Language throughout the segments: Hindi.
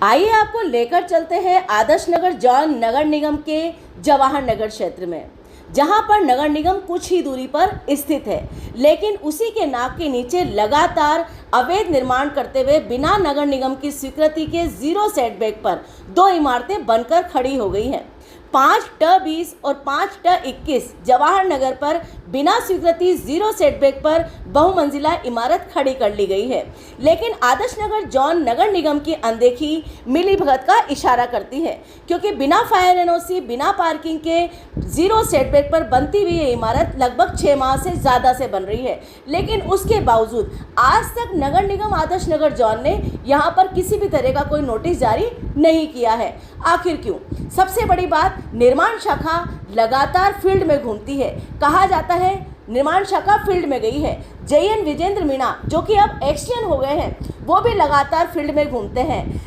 आइए आपको लेकर चलते हैं आदर्श नगर जॉन नगर निगम के जवाहर नगर क्षेत्र में, जहां पर नगर निगम कुछ ही दूरी पर स्थित है, लेकिन उसी के नाक के नीचे लगातार अवैध निर्माण करते हुए बिना नगर निगम की स्वीकृति के 0 सेटबैक पर 2 इमारतें बनकर खड़ी हो गई हैं। 5/20 और 5/21 जवाहर नगर पर बिना स्वीकृति 0 सेटबैक पर बहुमंजिला इमारत खड़ी कर ली गई है, लेकिन आदर्श नगर जॉन नगर निगम की अनदेखी मिलीभगत का इशारा करती है, क्योंकि बिना फायर एनओसी बिना पार्किंग के 0 सेटबैक पर बनती हुई ये इमारत लगभग 6 माह से ज़्यादा से बन रही है, लेकिन उसके बावजूद आज तक नगर निगम आदर्श नगर जॉन ने यहाँ पर किसी भी तरह का कोई नोटिस जारी नहीं किया है। आखिर क्यों? सबसे बड़ी बात, निर्माण शाखा लगातार फील्ड में घूमती है। कहा जाता है निर्माण शाखा फील्ड में गई है। JN विजेंद्र मीणा, जो कि अब एक्सचेंज हो गए हैं, वो भी लगातार फील्ड में घूमते हैं।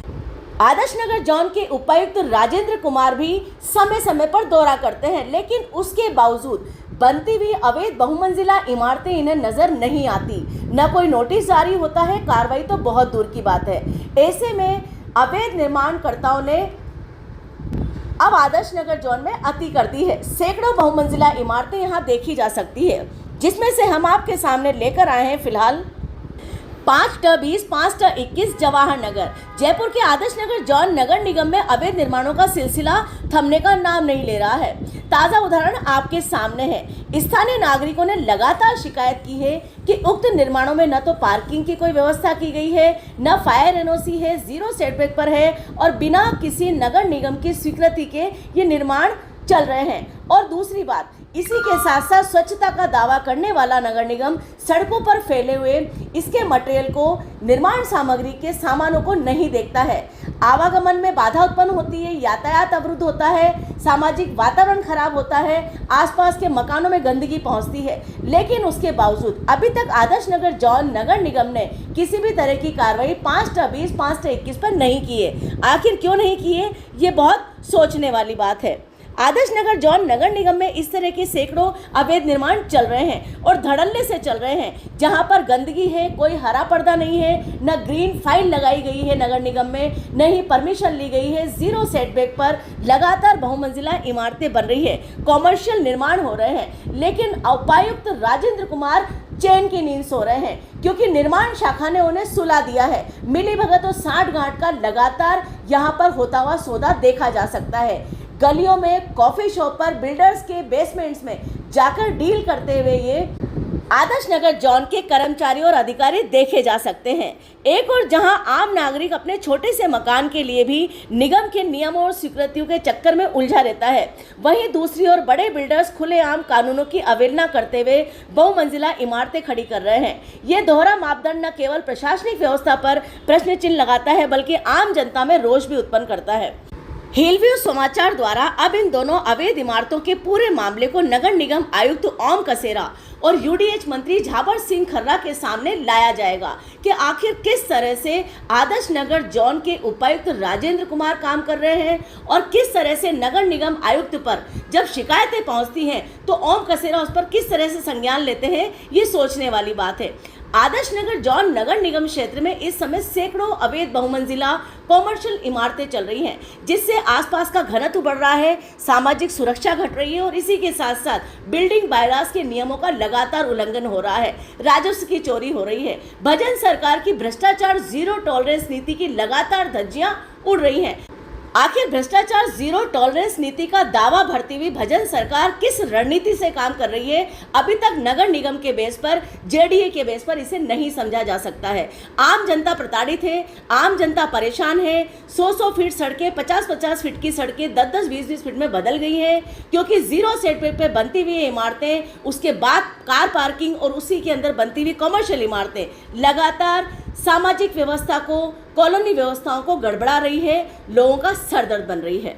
आदर्श नगर जॉन के उपायुक्त राजेंद्र कुमार भी समय समय पर दौरा करते हैं, लेकिन उसके बावजूद बनती हुई अवैध बहुमंजिला इमारतें इन्हें नजर नहीं आती। न कोई नोटिस जारी होता है, कार्रवाई तो बहुत दूर की बात है। ऐसे में अवैध निर्माणकर्ताओं ने अब आदर्श नगर जॉन में अति कर दी है। सैकड़ों बहुमंजिला इमारतें यहाँ देखी जा सकती है, जिसमें से हम आपके सामने लेकर आए हैं फिलहाल 5/20, 5/21 जवाहर नगर। जयपुर के आदर्श नगर जॉन नगर निगम में अवैध निर्माणों का सिलसिला थमने का नाम नहीं ले रहा है। ताज़ा उदाहरण आपके सामने है। स्थानीय नागरिकों ने लगातार शिकायत की है कि उक्त निर्माणों में न तो पार्किंग की कोई व्यवस्था की गई है, न फायर एनओसी है, 0 सेटबैक पर है और बिना किसी नगर निगम की स्वीकृति के ये निर्माण चल रहे हैं। और दूसरी बात, इसी के साथ साथ स्वच्छता का दावा करने वाला नगर निगम सड़कों पर फैले हुए इसके मटेरियल को, निर्माण सामग्री के सामानों को नहीं देखता है। आवागमन में बाधा उत्पन्न होती है, यातायात अवरुद्ध होता है, सामाजिक वातावरण खराब होता है, आसपास के मकानों में गंदगी पहुंचती है, लेकिन उसके बावजूद अभी तक आदर्श नगर जॉन नगर निगम ने किसी भी तरह की कार्रवाई 5/20, 5/21 पर नहीं की है। आखिर क्यों नहीं की है, ये बहुत सोचने वाली बात है। आदर्श नगर जॉन नगर निगम में इस तरह के सैकड़ों अवैध निर्माण चल रहे हैं और धड़ल्ले से चल रहे हैं, जहां पर गंदगी है, कोई हरा पर्दा नहीं है, न ग्रीन फाइल लगाई गई है नगर निगम में, न ही परमिशन ली गई है। 0 सेटबैक पर लगातार बहुमंजिला इमारतें बन रही है, कॉमर्शियल निर्माण हो रहे हैं, लेकिन उपायुक्त राजेंद्र कुमार चैन की नींद सो रहे हैं, क्योंकि निर्माण शाखा ने उन्हें सुला दिया है। मिलीभगत और साठगांठ का लगातार यहाँ पर होता हुआ सौदा देखा जा सकता है। गलियों में, कॉफी शॉप पर, बिल्डर्स के बेसमेंट्स में जाकर डील करते हुए ये आदर्श नगर जॉन के कर्मचारी और अधिकारी देखे जा सकते हैं। एक और जहां आम नागरिक अपने छोटे से मकान के लिए भी निगम के नियमों और स्वीकृतियों के चक्कर में उलझा रहता है, वहीं दूसरी ओर बड़े बिल्डर्स खुलेआम कानूनों की अवहेलना करते हुए बहुमंजिला इमारतें खड़ी कर रहे हैं। ये दोहरा मापदंड न केवल प्रशासनिक व्यवस्था पर प्रश्न चिन्ह लगाता है, बल्कि आम जनता में रोष भी उत्पन्न करता है। हिलव्यू समाचार द्वारा अब इन दोनों अवैध इमारतों के पूरे मामले को नगर निगम आयुक्त ओम कसेरा और UDH मंत्री झाबर सिंह खर्रा के सामने लाया जाएगा कि आखिर किस तरह से आदर्श नगर जॉन के उपायुक्त राजेंद्र कुमार काम कर रहे हैं और किस तरह से नगर निगम आयुक्त पर जब शिकायतें पहुंचती हैं तो ओम कसेरा उस पर किस तरह से संज्ञान लेते हैं, ये सोचने वाली बात है। आदर्श नगर जॉन नगर निगम क्षेत्र में इस समय सैकड़ों अवैध बहुमंजिला कॉमर्शियल इमारतें चल रही हैं, जिससे आसपास का घनत्व बढ़ रहा है, सामाजिक सुरक्षा घट रही है और इसी के साथ साथ बिल्डिंग बायलास के नियमों का लगातार उल्लंघन हो रहा है, राजस्व की चोरी हो रही है। भजन सरकार की भ्रष्टाचार 0 टॉलरेंस नीति की लगातार धज्जियां उड़ रही हैं। आखिर भ्रष्टाचार 0 टॉलरेंस नीति का दावा भरती हुई भजन सरकार किस रणनीति से काम कर रही है, अभी तक नगर निगम के बेस पर, JDA के बेस पर इसे नहीं समझा जा सकता है। आम जनता प्रताड़ित है, आम जनता परेशान है। 100-100 फीट सड़कें, 50-50 फीट की सड़कें 10-10, 20-20 फीट में बदल गई हैं, क्योंकि 0 सेटबैक पे बनती हुई इमारतें, उसके बाद कार पार्किंग और उसी के अंदर बनती हुई कॉमर्शियल इमारतें लगातार सामाजिक व्यवस्था को, कॉलोनी व्यवस्थाओं को गड़बड़ा रही है, लोगों का सरदर्द बन रही है।